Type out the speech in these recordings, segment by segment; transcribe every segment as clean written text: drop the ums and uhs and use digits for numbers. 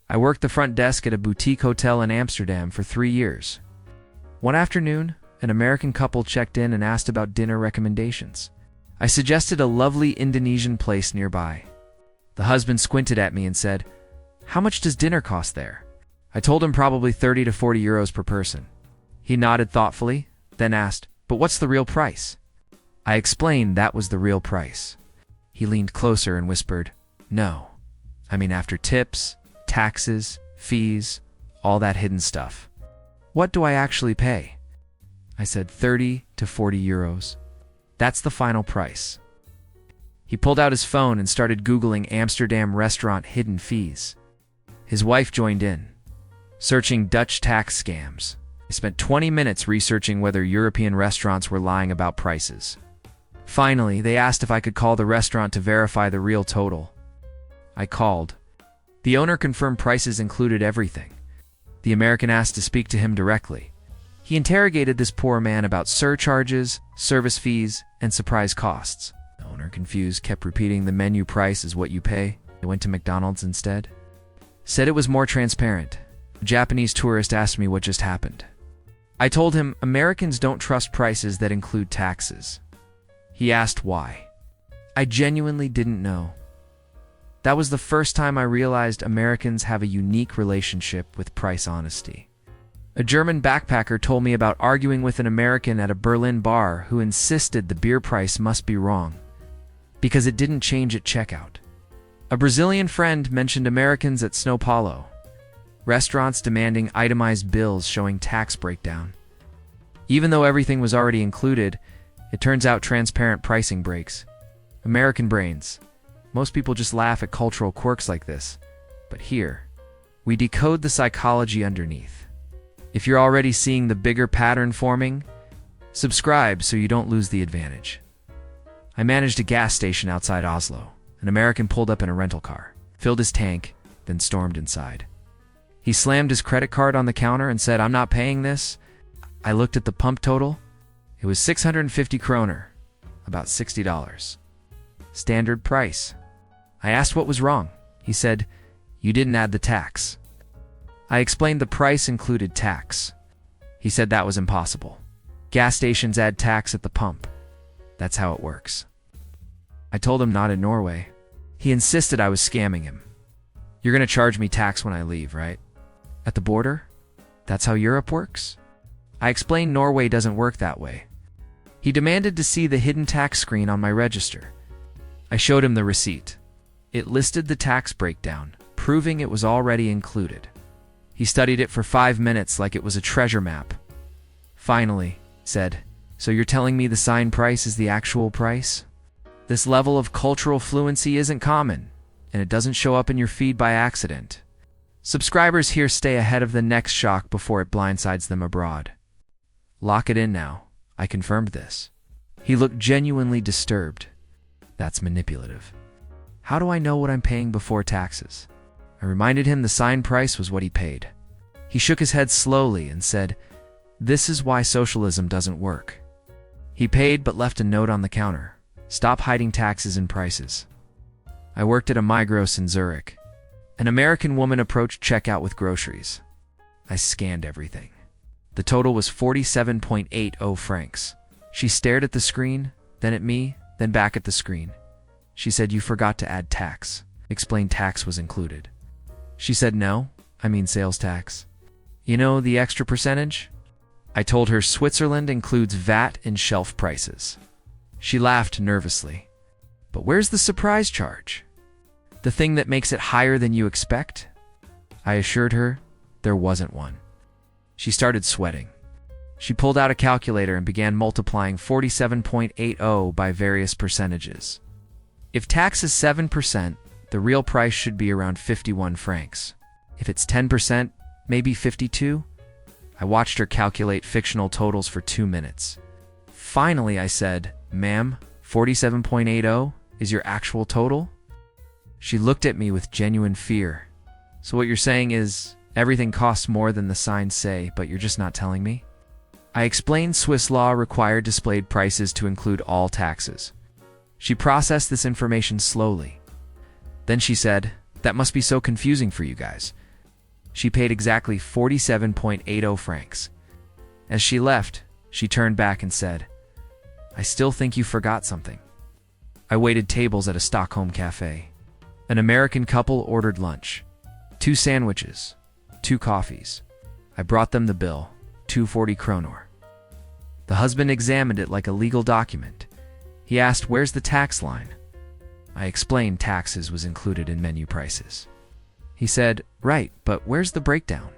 I worked the front desk at a boutique hotel in Amsterdam for 3 years. One afternoon, an American couple checked in and asked about dinner recommendations. I suggested a lovely Indonesian place nearby. The husband squinted at me and said, "How much does dinner cost there?" I told him probably 30 to 40 euros per person. He nodded thoughtfully, then asked, "But what's the real price?" I explained that was the real price. He leaned closer and whispered, "No. I mean after tips, taxes, fees, all that hidden stuff. What do I actually pay?" I said 30 to 40 euros. That's the final price. He pulled out his phone and started Googling Amsterdam restaurant hidden fees. His wife joined in, searching Dutch tax scams. I spent 20 minutes researching whether European restaurants were lying about prices. Finally, they asked if I could call the restaurant to verify the real total. I called. The owner confirmed prices included everything. The American asked to speak to him directly. He interrogated this poor man about surcharges, service fees, and surprise costs. The owner, confused, kept repeating the menu price is what you pay. I went to McDonald's instead. Said it was more transparent. A Japanese tourist asked me what just happened. I told him Americans don't trust prices that include taxes. He asked why. I genuinely didn't know. That was the first time I realized Americans have a unique relationship with price honesty. A German backpacker told me about arguing with an American at a Berlin bar who insisted the beer price must be wrong because it didn't change at checkout. A Brazilian friend mentioned Americans at São Paulo, restaurants demanding itemized bills showing tax breakdown. Even though everything was already included, it turns out transparent pricing breaks. American brains. Most people just laugh at cultural quirks like this, but here, we decode the psychology underneath. If you're already seeing the bigger pattern forming, subscribe so you don't lose the advantage. I managed a gas station outside Oslo. An American pulled up in a rental car, filled his tank, then stormed inside. He slammed his credit card on the counter and said, "I'm not paying this." I looked at the pump total. It was 650 kroner, about $60. Standard price. I asked what was wrong. He said, "You didn't add the tax." I explained the price included tax. He said that was impossible. Gas stations add tax at the pump. That's how it works. I told him not in Norway. He insisted I was scamming him. "You're going to charge me tax when I leave, right? At the border? That's how Europe works?" I explained Norway doesn't work that way. He demanded to see the hidden tax screen on my register. I showed him the receipt. It listed the tax breakdown, proving it was already included. He studied it for 5 minutes like it was a treasure map. Finally, said, "So you're telling me the sign price is the actual price?" This level of cultural fluency isn't common, and it doesn't show up in your feed by accident. Subscribers here stay ahead of the next shock before it blindsides them abroad. Lock it in now. I confirmed this. He looked genuinely disturbed. That's manipulative. How do I know what I'm paying before taxes? I reminded him the sign price was what he paid. He shook his head slowly and said, "This is why socialism doesn't work." He paid but left a note on the counter. "Stop hiding taxes and prices." I worked at a Migros in Zurich. An American woman approached checkout with groceries. I scanned everything. The total was 47.80 francs. She stared at the screen, then at me, then back at the screen. She said, "You forgot to add tax." Explained tax was included. She said, "No, I mean sales tax." "You know the extra percentage?" I told her Switzerland includes VAT in shelf prices. She laughed nervously. "But where's the surprise charge? The thing that makes it higher than you expect?" I assured her there wasn't one. She started sweating. She pulled out a calculator and began multiplying 47.80 by various percentages. If tax is 7%, the real price should be around 51 francs. If it's 10%, maybe 52? I watched her calculate fictional totals for 2 minutes. Finally, I said, "Ma'am, 47.80 is your actual total?" She looked at me with genuine fear. "So what you're saying is everything costs more than the signs say, but you're just not telling me?" I explained Swiss law required displayed prices to include all taxes. She processed this information slowly. Then she said, "That must be so confusing for you guys. She paid exactly 47.80 francs. As she left, she turned back and said, "I still think you forgot something." I waited tables at a Stockholm cafe. An American couple ordered lunch. 2 sandwiches, 2 coffees. I brought them the bill, 240 kronor. The husband examined it like a legal document. He asked, "Where's the tax line?" I explained taxes was included in menu prices. He said, "Right, but where's the breakdown?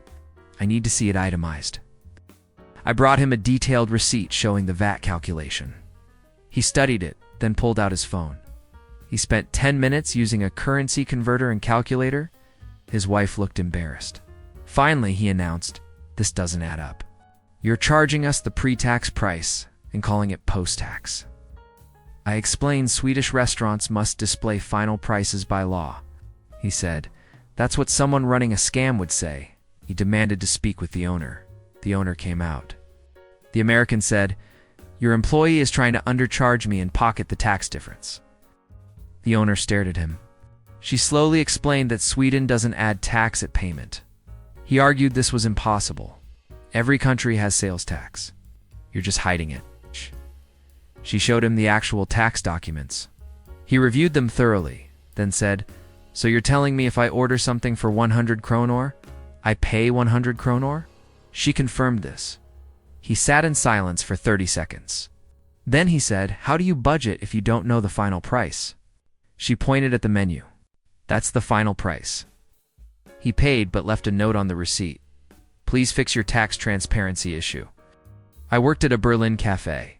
I need to see it itemized." I brought him a detailed receipt showing the VAT calculation. He studied it, then pulled out his phone. He spent 10 minutes using a currency converter and calculator. His wife looked embarrassed. Finally, he announced, "This doesn't add up. You're charging us the pre-tax price and calling it post-tax." I explained Swedish restaurants must display final prices by law. He said, "That's what someone running a scam would say." He demanded to speak with the owner. The owner came out. The American said, "Your employee is trying to undercharge me and pocket the tax difference." The owner stared at him. She slowly explained that Sweden doesn't add tax at payment. He argued this was impossible. Every country has sales tax. You're just hiding it. She showed him the actual tax documents. He reviewed them thoroughly, then said, "So you're telling me if I order something for 100 kronor, I pay 100 kronor? She confirmed this. He sat in silence for 30 seconds. Then he said, "How do you budget if you don't know the final price?" She pointed at the menu. "That's the final price." He paid but left a note on the receipt. "Please fix your tax transparency issue." I worked at a Berlin cafe.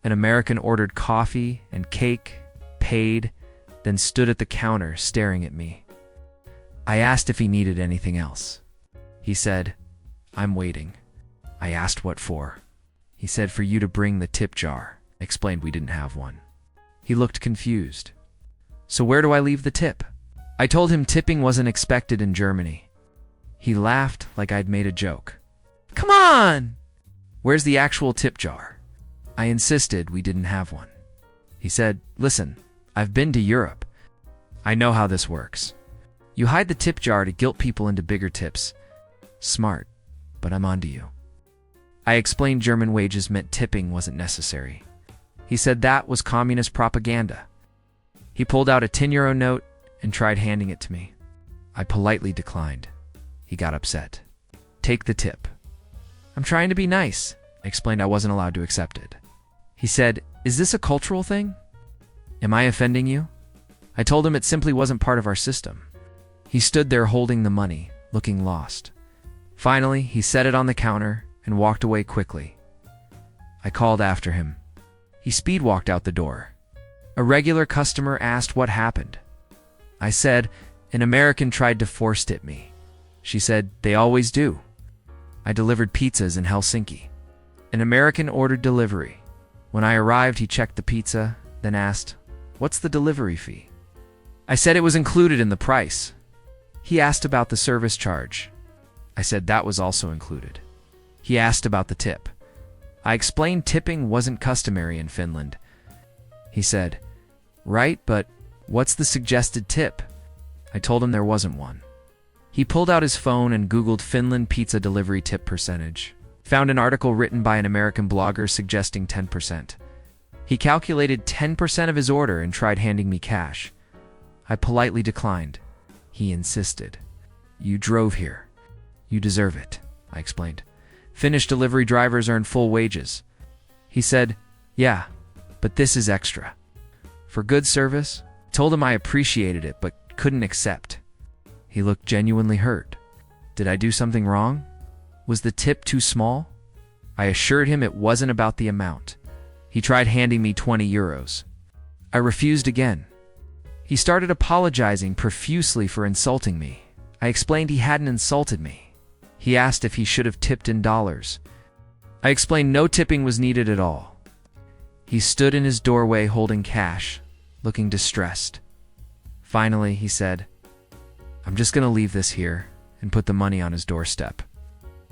An American ordered coffee and cake, paid, then stood at the counter staring at me. I asked if he needed anything else. He said, "I'm waiting." I asked what for. He said, "For you to bring the tip jar." I explained we didn't have one. He looked confused. "So where do I leave the tip?" I told him tipping wasn't expected in Germany. He laughed like I'd made a joke. "Come on! Where's the actual tip jar?" I insisted we didn't have one. He said, "Listen, I've been to Europe. I know how this works. You hide the tip jar to guilt people into bigger tips. Smart, but I'm onto you." I explained German wages meant tipping wasn't necessary. He said that was communist propaganda. He pulled out a 10 euro note and tried handing it to me. I politely declined. He got upset. "Take the tip." "I'm trying to be nice." I explained I wasn't allowed to accept it. He said, "Is this a cultural thing? Am I offending you?" I told him it simply wasn't part of our system. He stood there holding the money, looking lost. Finally, he set it on the counter and walked away quickly. I called after him. He speed walked out the door. A regular customer asked what happened. I said, "An American tried to force tip me." She said, "They always do." I delivered pizzas in Helsinki. An American ordered delivery. When I arrived, he checked the pizza, then asked, "What's the delivery fee?" I said it was included in the price. He asked about the service charge. I said that was also included. He asked about the tip. I explained tipping wasn't customary in Finland. He said, "Right, but what's the suggested tip?" I told him there wasn't one. He pulled out his phone and Googled Finland pizza delivery tip percentage. Found an article written by an American blogger suggesting 10%. He calculated 10% of his order and tried handing me cash. I politely declined. He insisted. "You drove here. You deserve it," I explained. "Finnish delivery drivers earn full wages." He said, "Yeah, but this is extra." For good service, I told him I appreciated it but couldn't accept. He looked genuinely hurt. Did I do something wrong? Was the tip too small? I assured him it wasn't about the amount. He tried handing me 20 euros. I refused again. He started apologizing profusely for insulting me. I explained he hadn't insulted me. He asked if he should have tipped in dollars. I explained no tipping was needed at all. He stood in his doorway holding cash, looking distressed. Finally, he said, "I'm just going to leave this here," and put the money on his doorstep.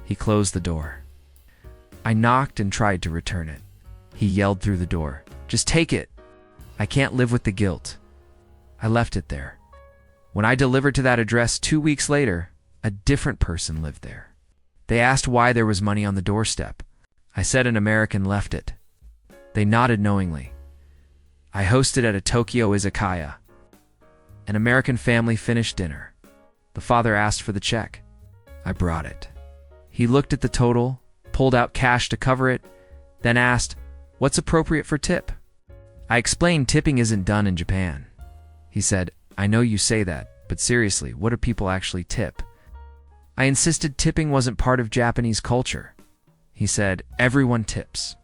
He closed the door. I knocked and tried to return it. He yelled through the door, "Just take it. I can't live with the guilt." I left it there. When I delivered to that address 2 weeks later, A different person lived there. They asked why there was money on the doorstep. I said an American left it. They nodded knowingly. I hosted at a Tokyo izakaya. An American family finished dinner. The father asked for the check. I brought it. He looked at the total, pulled out cash to cover it, then asked, "What's appropriate for tip?" I explained tipping isn't done in Japan. He said, "I know you say that, but seriously, what do people actually tip?" I insisted tipping wasn't part of Japanese culture. He said, "Everyone tips.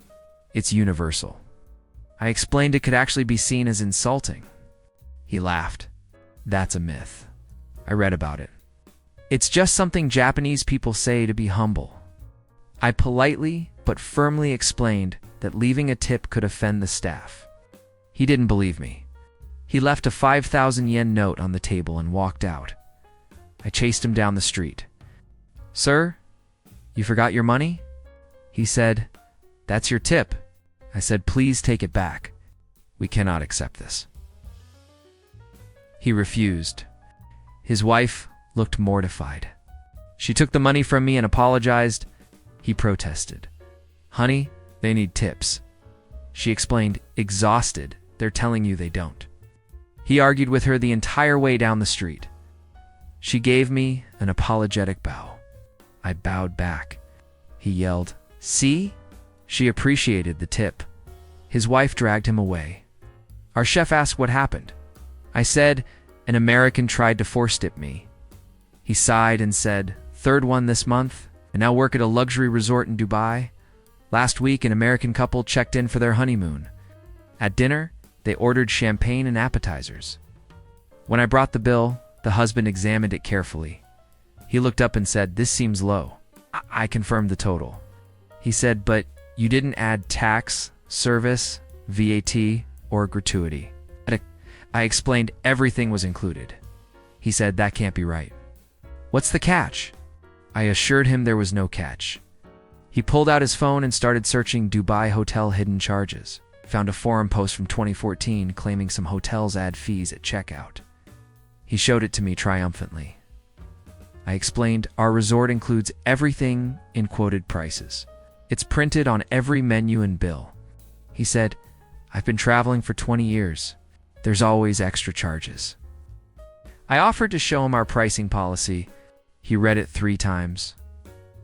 It's universal." I explained it could actually be seen as insulting. He laughed. "That's a myth. I read about it. It's just something Japanese people say to be humble." I politely but firmly explained that leaving a tip could offend the staff. He didn't believe me. He left a 5,000 yen note on the table and walked out. I chased him down the street. "Sir, you forgot your money?" He said, "That's your tip." I said, "Please take it back. We cannot accept this." He refused. His wife looked mortified. She took the money from me and apologized. He protested. "Honey, they need tips." She explained, exhausted, "They're telling you they don't." He argued with her the entire way down the street. She gave me an apologetic bow. I bowed back. He yelled, "See?" She appreciated the tip. His wife dragged him away. Our chef asked what happened. I said, "An American tried to force tip me." He sighed and said, "Third one this month. I now work at a luxury resort in Dubai. Last week, an American couple checked in for their honeymoon. At dinner, they ordered champagne and appetizers. When I brought the bill, the husband examined it carefully. He looked up and said, 'This seems low.' I confirmed the total. He said, 'But you didn't add tax, service, VAT, or gratuity.' I explained everything was included. He said, 'That can't be right.' 'What's the catch?' I assured him there was no catch. He pulled out his phone and started searching Dubai hotel hidden charges. Found a forum post from 2014 claiming some hotels add fees at checkout. He showed it to me triumphantly. I explained, "Our resort includes everything in quoted prices. It's printed on every menu and bill." He said, "I've been traveling for 20 years. There's always extra charges." I offered to show him our pricing policy. He read it 3 times.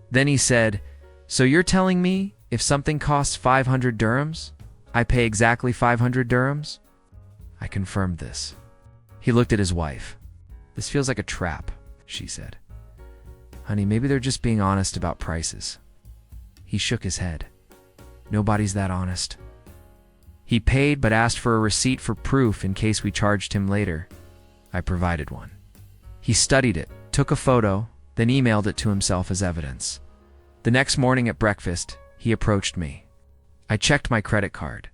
Then he said, "So you're telling me if something costs 500 dirhams, I pay exactly 500 dirhams?" I confirmed this. He looked at his wife. "This feels like a trap," she said. "Honey, maybe they're just being honest about prices." He shook his head. "Nobody's that honest." He paid but asked for a receipt for proof in case we charged him later. I provided one. He studied it, took a photo, then emailed it to himself as evidence. The next morning at breakfast, he approached me. I checked my credit card.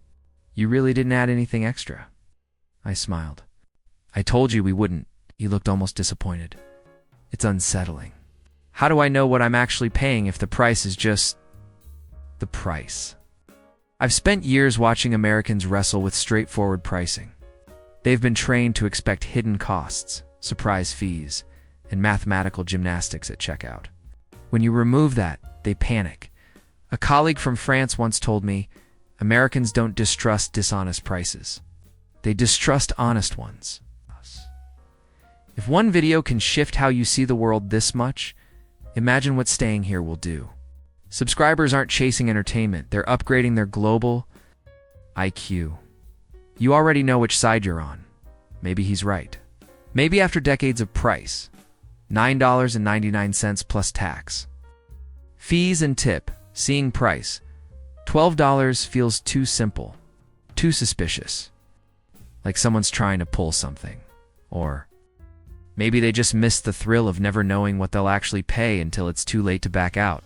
"You really didn't add anything extra?" I smiled. "I told you we wouldn't." He looked almost disappointed. "It's unsettling. How do I know what I'm actually paying if the price is just the price?" I've spent years watching Americans wrestle with straightforward pricing. They've been trained to expect hidden costs, surprise fees, and mathematical gymnastics at checkout. When you remove that, they panic. A colleague from France once told me, "Americans don't distrust dishonest prices. They distrust honest ones." If one video can shift how you see the world this much, imagine what staying here will do. Subscribers aren't chasing entertainment, they're upgrading their global IQ. You already know which side you're on. Maybe he's right. Maybe after decades of price, $9.99 plus tax. Fees and tip, seeing price, $12 feels too simple, too suspicious. Like someone's trying to pull something. Or maybe they just missed the thrill of never knowing what they'll actually pay until it's too late to back out.